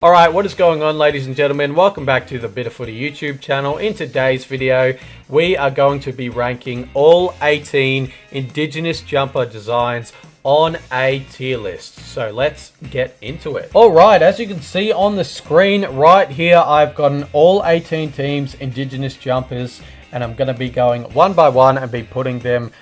Alright, what is going on, ladies and gentlemen? Welcome back to the Bit of Footy YouTube channel. In today's video, we are going to be ranking all 18 Indigenous jumper designs on a tier list. So let's get into it. Alright, as you can see on the screen right here, I've gotten all 18 teams Indigenous jumpers, and I'm going to be going one by one and be putting them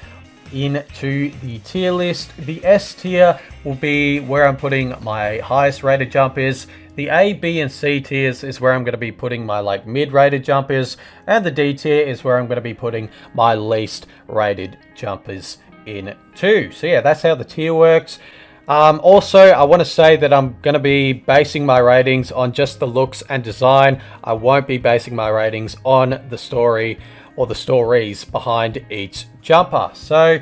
into the tier list. The S tier will be where I'm putting my highest rated jumpers. The A, B, and C tiers is where I'm going to be putting my mid-rated jumpers, and the D tier is where I'm going to be putting my least rated jumpers into. So yeah, that's how the tier works. Also, I want to say that I'm going to be basing my ratings on just the looks and design. I won't be basing my ratings on the story or the stories behind each jumper. So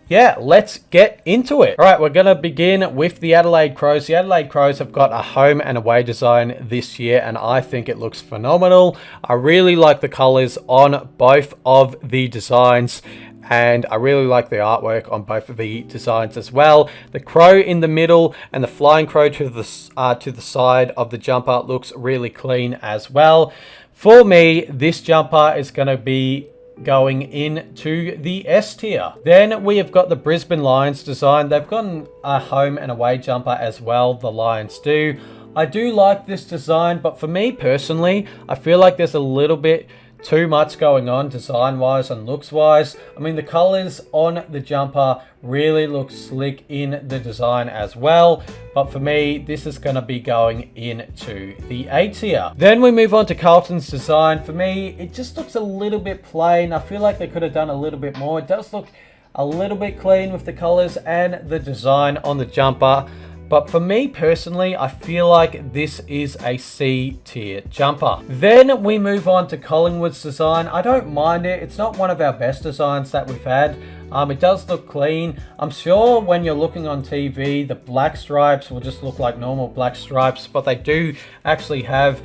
yeah, let's get into it. All right, we're going to begin with the Adelaide Crows. The Adelaide Crows have got a home and away design this year, and I think it looks phenomenal. I really like the colors on both of the designs, and I really like the artwork on both of the designs as well. The crow in the middle and the flying crow to the side of the jumper looks really clean as well. For me, this jumper is going to be going into the S tier. Then we have got the Brisbane Lions design. They've got a home and away jumper as well, the Lions do. I do like this design, but for me personally, I feel like there's a little bit too much going on design wise and looks wise. I mean, the colors on the jumper really look slick in the design as well, but for me this is going to be going into the A tier. Then we move on to Carlton's design. For me, it just looks a little bit plain. I feel like they could have done a little bit more. It does look a little bit clean with the colors and the design on the jumper, but for me personally, I feel like this is a C tier jumper. Then we move on to Collingwood's design. I don't mind it. It's not one of our best designs that we've had. It does look clean. I'm sure when you're looking on TV, the black stripes will just look like normal black stripes, but they do actually have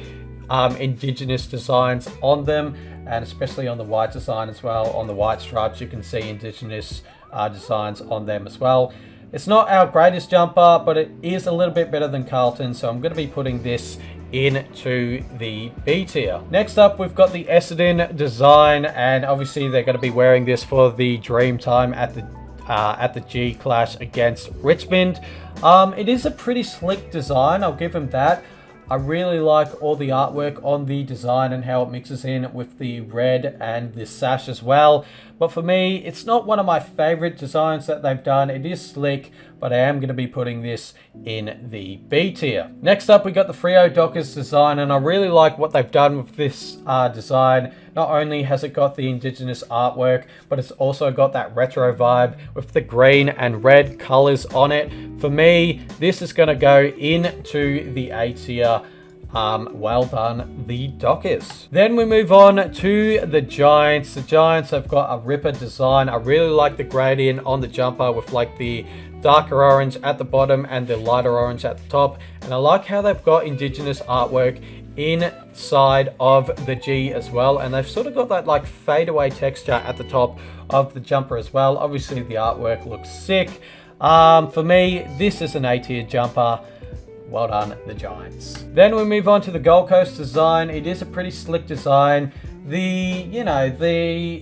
Indigenous designs on them, and especially on the white design as well. On the white stripes, you can see Indigenous designs on them as well. It's not our greatest jumper, but it is a little bit better than Carlton, so I'm going to be putting this into the B tier. Next up, we've got the Essendon design, and obviously they're going to be wearing this for the dream time at the G clash against Richmond. It is a pretty slick design, I'll give them that. I really like all the artwork on the design and how it mixes in with the red and the sash as well. But for me, it's not one of my favorite designs that they've done. It is slick, but I am going to be putting this in the B tier. Next up, we got the Freo Dockers design, and I really like what they've done with this design. Not only has it got the Indigenous artwork, but it's also got that retro vibe with the green and red colors on it. For me, this is going to go into the A tier. Well done, the Dockers. Then we move on to the Giants. The Giants have got a ripper design. I really like the gradient on the jumper with the darker orange at the bottom and the lighter orange at the top. And I like how they've got Indigenous artwork inside of the G as well. And they've sort of got that fadeaway texture at the top of the jumper as well. Obviously, the artwork looks sick. For me, this is an A tier jumper. Well done, the Giants. Then we move on to the Gold Coast design. It is a pretty slick design. The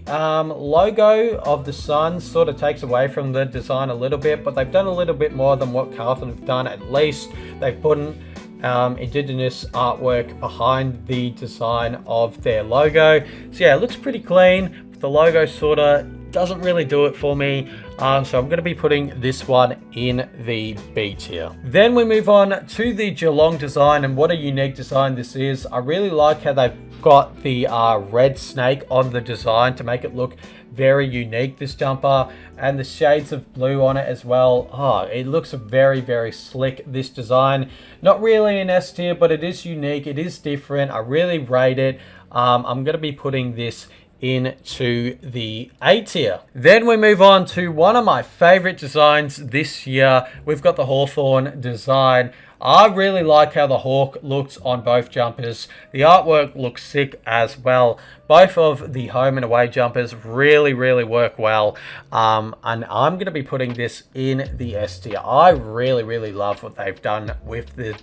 logo of the sun sort of takes away from the design a little bit, but they've done a little bit more than what Carlton have done. At least they've put Indigenous artwork behind the design of their logo. So yeah, it looks pretty clean. The logo sort of doesn't really do it for me. So I'm going to be putting this one in the B tier. Then we move on to the Geelong design, and what a unique design this is. I really like how they've got the red snake on the design to make it look very unique, this jumper, and the shades of blue on it as well. It looks very, very slick, this design. Not really an S tier, but it is unique. It is different. I really rate it. I'm going to be putting this into the A tier. Then we move on to one of my favorite designs this year. We've got the Hawthorn design. I really like how the hawk looks on both jumpers. The artwork looks sick as well. Both of the home and away jumpers really, really work well. And I'm going to be putting this in the S tier. I really, really love what they've done with the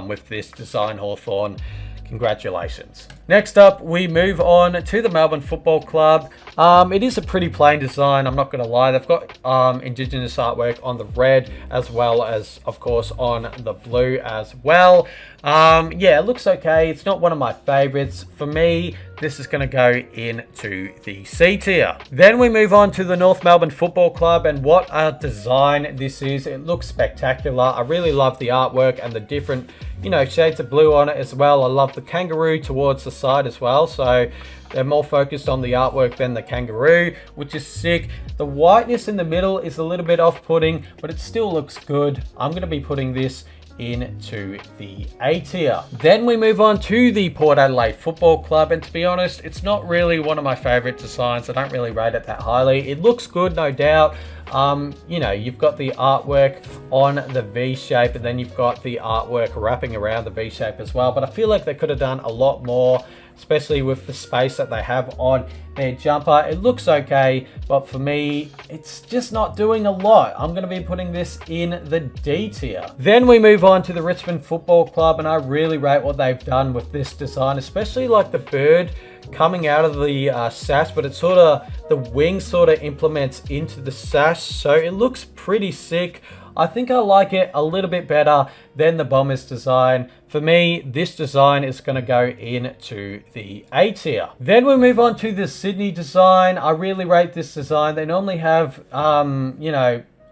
with this design, Hawthorn. Congratulations. Next up, we move on to the Melbourne Football Club. It is a pretty plain design, I'm not going to lie. They've got Indigenous artwork on the red, as well as, of course, on the blue as well. Yeah, it looks okay. It's not one of my favorites. For me, this is going to go into the C tier. Then we move on to the North Melbourne Football Club, and what a design this is. It looks spectacular. I really love the artwork and the different, shades of blue on it as well. I love the kangaroo towards the side as well, so they're more focused on the artwork than the kangaroo, which is sick. The whiteness in the middle is a little bit off-putting, but it still looks good. I'm going to be putting this into the A tier. Then we move on to the Port Adelaide Football Club, and to be honest, it's not really one of my favorite designs. I don't really rate it that highly. It looks good, no doubt. You've got the artwork on the V shape, and then you've got the artwork wrapping around the V shape as well, but I feel like they could have done a lot more, especially with the space that they have on their jumper. It looks okay, but for me, it's just not doing a lot. I'm going to be putting this in the D tier. Then we move on to the Richmond Football Club, and I really rate what they've done with this design, especially like the bird coming out of the sash, but it's the wing implements into the sash, so it looks pretty sick. I think I like it a little bit better than the Bombers design. For me, this design is going to go into the A tier. Then we move on to the Sydney design. I really rate this design. They normally have, a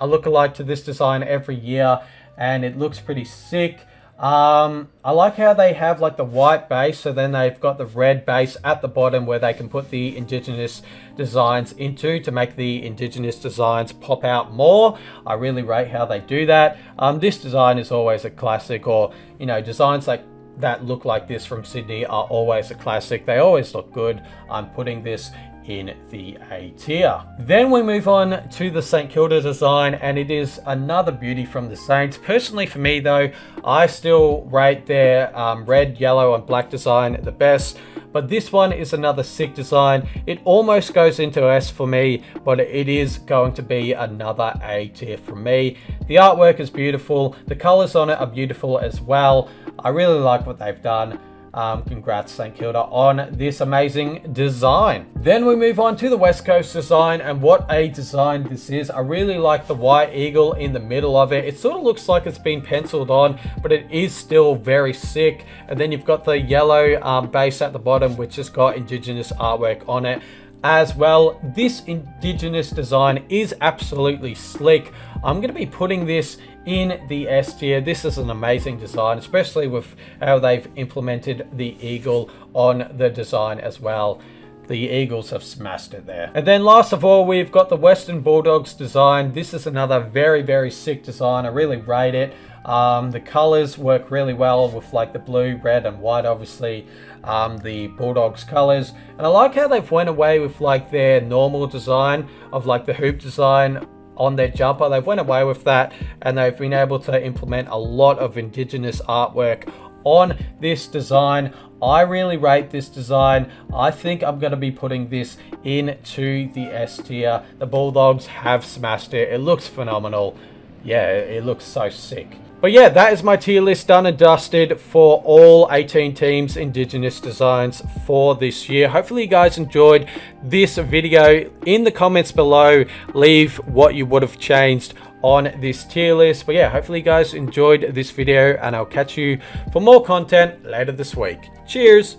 lookalike to this design every year, and it looks pretty sick. I like how they have like the white base, so then they've got the red base at the bottom where they can put the Indigenous designs into to make the Indigenous designs pop out more. I really rate how they do that. This design is always a classic, or designs like that look like this from Sydney are always a classic. They always look good. I'm putting this in the A tier. Then we move on to the St Kilda design, and it is another beauty from the Saints. Personally, for me though, I still rate their red, yellow and black design the best, but this one is another sick design. It almost goes into S for me, but it is going to be another A tier for me. The artwork is beautiful. The colors on it are beautiful as well. I really like what they've done. Congrats St Kilda on this amazing design. Then we move on to the West Coast design, and what a design this is. I really like the white eagle in the middle of it. It sort of looks like it's been penciled on, but it is still very sick. And then you've got the yellow base at the bottom, which has got Indigenous artwork on it as well. This Indigenous design is absolutely slick. I'm going to be putting this in the S tier. This is an amazing design, especially with how they've implemented the eagle on the design as well. The Eagles have smashed it there. And then last of all, we've got the Western Bulldogs design. This is another very, very sick design. I really rate it. The colors work really well with like the blue, red and white, obviously the Bulldogs colors. And I like how they've went away with like their normal design of like the hoop design on their jumper. They've went away with that, and they've been able to implement a lot of Indigenous artwork on this design. I really rate this design. I think I'm going to be putting this into the S tier. The Bulldogs have smashed it. It looks phenomenal. Yeah, it looks so sick. But yeah, that is my tier list done and dusted for all 18 teams Indigenous designs for this year. Hopefully you guys enjoyed this video. In the comments below, leave what you would have changed on this tier list. But yeah, hopefully you guys enjoyed this video, and I'll catch you for more content later this week. Cheers!